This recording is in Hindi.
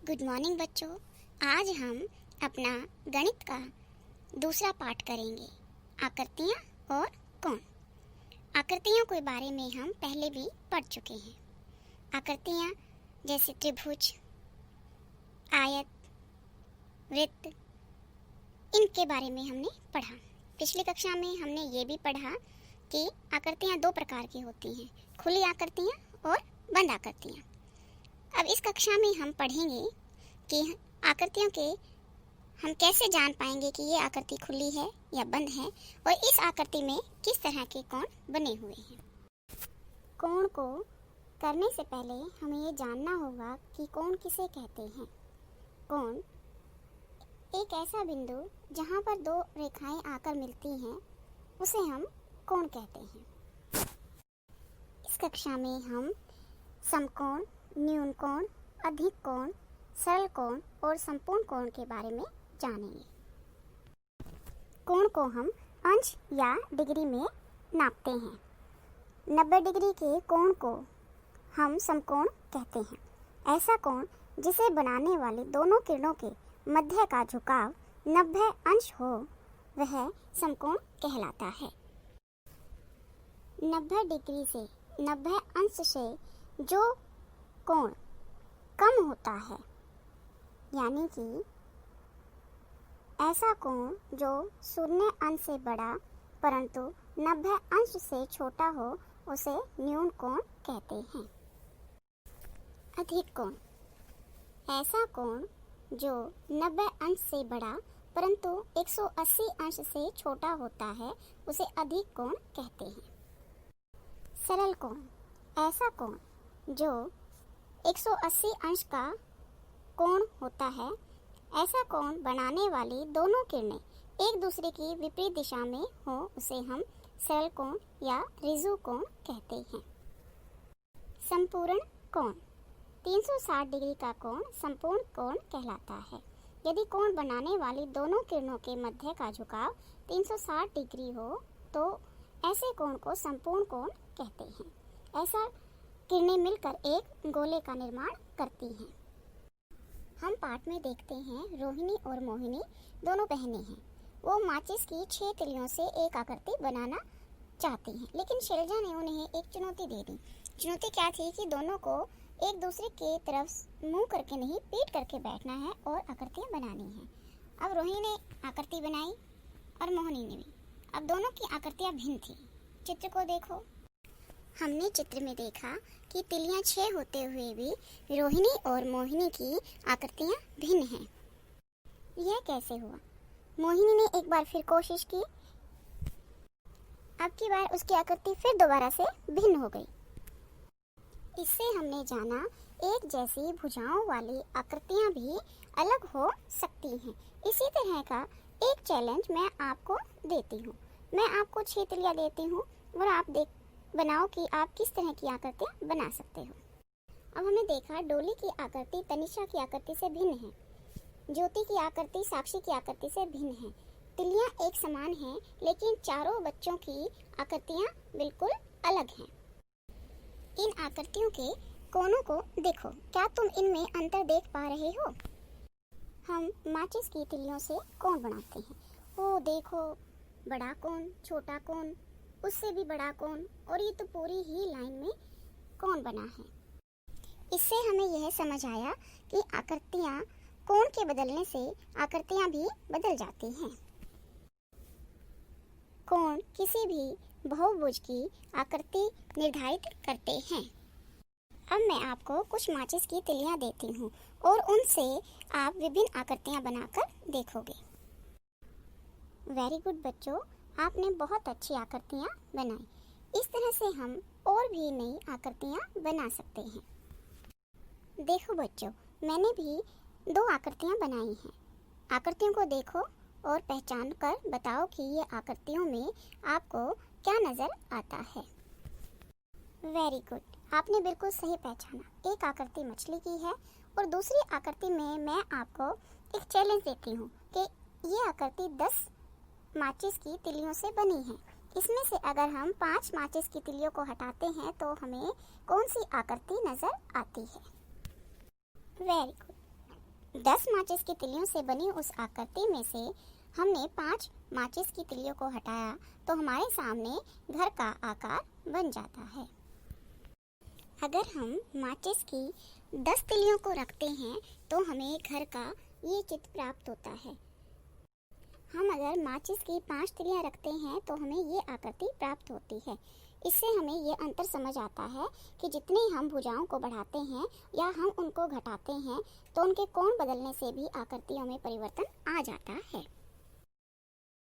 गुड मॉर्निंग बच्चों। आज हम अपना गणित का दूसरा पाठ करेंगे, आकृतियाँ और कोण। आकृतियों के बारे में हम पहले भी पढ़ चुके हैं। आकृतियाँ जैसे त्रिभुज, आयत, वृत्त, इनके बारे में हमने पढ़ा। पिछली कक्षा में हमने ये भी पढ़ा कि आकृतियाँ दो प्रकार की होती हैं, खुली आकृतियाँ और बंद आकृतियाँ। अब इस कक्षा में हम पढ़ेंगे कि आकृतियों के हम कैसे जान पाएंगे कि ये आकृति खुली है या बंद है और इस आकृति में किस तरह के कोण बने हुए हैं। कोण को करने से पहले हमें ये जानना होगा कि कोण किसे कहते हैं। कोण एक ऐसा बिंदु जहाँ पर दो रेखाएं आकर मिलती हैं, उसे हम कोण कहते हैं। इस कक्षा में हम समकोण, न्यून कोण, अधिक कोण, सरल कोण और संपूर्ण कोण के बारे में जानेंगे। कोण को हम अंश या डिग्री में नापते हैं। 90 डिग्री के कोण को हम समकोण कहते हैं। ऐसा कोण जिसे बनाने वाली दोनों किरणों के मध्य का झुकाव 90 अंश हो, वह समकोण कहलाता है। 90 डिग्री से 90 अंश से जो कोण कम होता है, यानी कि ऐसा कोण जो 0 अंश से बड़ा परंतु 90 अंश से छोटा हो, उसे न्यून कोण कहते हैं। अधिक कोण ऐसा कोण जो 90 अंश से बड़ा परंतु 180 अंश से छोटा होता है, उसे अधिक कोण कहते हैं। सरल कोण ऐसा कोण जो 180 अंश का कोण होता है। ऐसा कोण बनाने वाली दोनों किरणें एक दूसरे की विपरीत दिशा में हो, उसे हम सरल कोण या ऋजु कोण कहते हैं। संपूर्ण कोण 360 डिग्री का कोण संपूर्ण कोण कहलाता है। यदि कोण बनाने वाली दोनों किरणों के मध्य का झुकाव 360 डिग्री हो, तो ऐसे कोण को संपूर्ण कोण कहते हैं। ऐसा किरणें मिलकर एक गोले का निर्माण करती हैं। हम पाठ में देखते हैं रोहिणी और मोहिनी दोनों बहनें हैं। वो माचिस की 6 तिलियों से एक आकृति बनाना चाहती हैं, लेकिन शैलजा ने उन्हें एक चुनौती दे दी। चुनौती क्या थी कि दोनों को एक दूसरे की तरफ मुंह करके नहीं, पीट करके बैठना है और आकृतियाँ बनानी हैं। अब रोहिणी ने आकृति बनाई और मोहिनी ने भी। अब दोनों की आकृतियाँ भिन्न थी। चित्र को देखो। हमने चित्र में देखा कि तिलियां 6 होते हुए भी रोहिणी और मोहिनी की आकृतियां भिन्न हैं। यह कैसे हुआ? मोहिनी ने एक बार फिर कोशिश की। अब की बार उसकी आकृति फिर दोबारा से भिन्न हो गई। इससे हमने जाना एक जैसी भुजाओं वाली आकृतियां भी अलग हो सकती हैं। इसी तरह का एक चैलेंज मैं आपको देती हूँ। मैं आपको 6 तिलियां देती हूँ और आप बनाओ कि आप किस तरह की आकृतियाँ बना सकते हो। अब हमने देखा डोली की आकृति तनिषा की आकृति से भिन्न है। ज्योति की आकृति साक्षी की आकृति से भिन्न है। तिलियां एक समान हैं, लेकिन चारों बच्चों की आकृतियाँ बिल्कुल अलग हैं। इन आकृतियों के कोणों को देखो। क्या तुम इनमें अंतर देख पा रहे हो? हम माचिस की तिलियों से कोण बनाते हैं। ओ देखो, बड़ा कोण, छोटा कोण, उससे भी बड़ा कोण, और ये तो पूरी ही लाइन में कोण बना है। इससे हमें यह समझ आया कि आकृतियाँ कोण के बदलने से आकृतियाँ भी बदल जाती हैं। कोण किसी भी बहुभुज की आकृति निर्धारित करते हैं। अब मैं आपको कुछ माचिस की तिलियाँ देती हूँ और उनसे आप विभिन्न आकृतियाँ बनाकर देखोगे। वेरी गुड बच्चों, आपने बहुत अच्छी आकृतियाँ बनाई। इस तरह से हम और भी नई आकृतियाँ बना सकते हैं। देखो बच्चों, मैंने भी 2 आकृतियाँ बनाई हैं। आकृतियों को देखो और पहचान कर बताओ कि ये आकृतियों में आपको क्या नज़र आता है। वेरी गुड, आपने बिल्कुल सही पहचाना। एक आकृति मछली की है और दूसरी आकृति में मैं आपको एक चैलेंज देती हूँ कि ये आकृति 10 माचिस की तिलियों से बनी है। इसमें से अगर हम 5 माचिस की तिलियों को हटाते हैं तो हमें कौन सी आकृति नजर आती है? वेरी गुड, 10 माचिस की तिलियों से बनी उस आकृति में से हमने 5 माचिस की तिलियों को हटाया तो हमारे सामने घर का आकार बन जाता है। अगर हम माचिस की 10 तिलियों को रखते हैं तो हमें घर का ये चित्र प्राप्त होता है। हम अगर माचिस की 5 तिलियां रखते हैं तो हमें ये आकृति प्राप्त होती है। इससे हमें ये अंतर समझ आता है कि जितने हम भुजाओं को बढ़ाते हैं या हम उनको घटाते हैं तो उनके कोण बदलने से भी आकृतियों में परिवर्तन आ जाता है।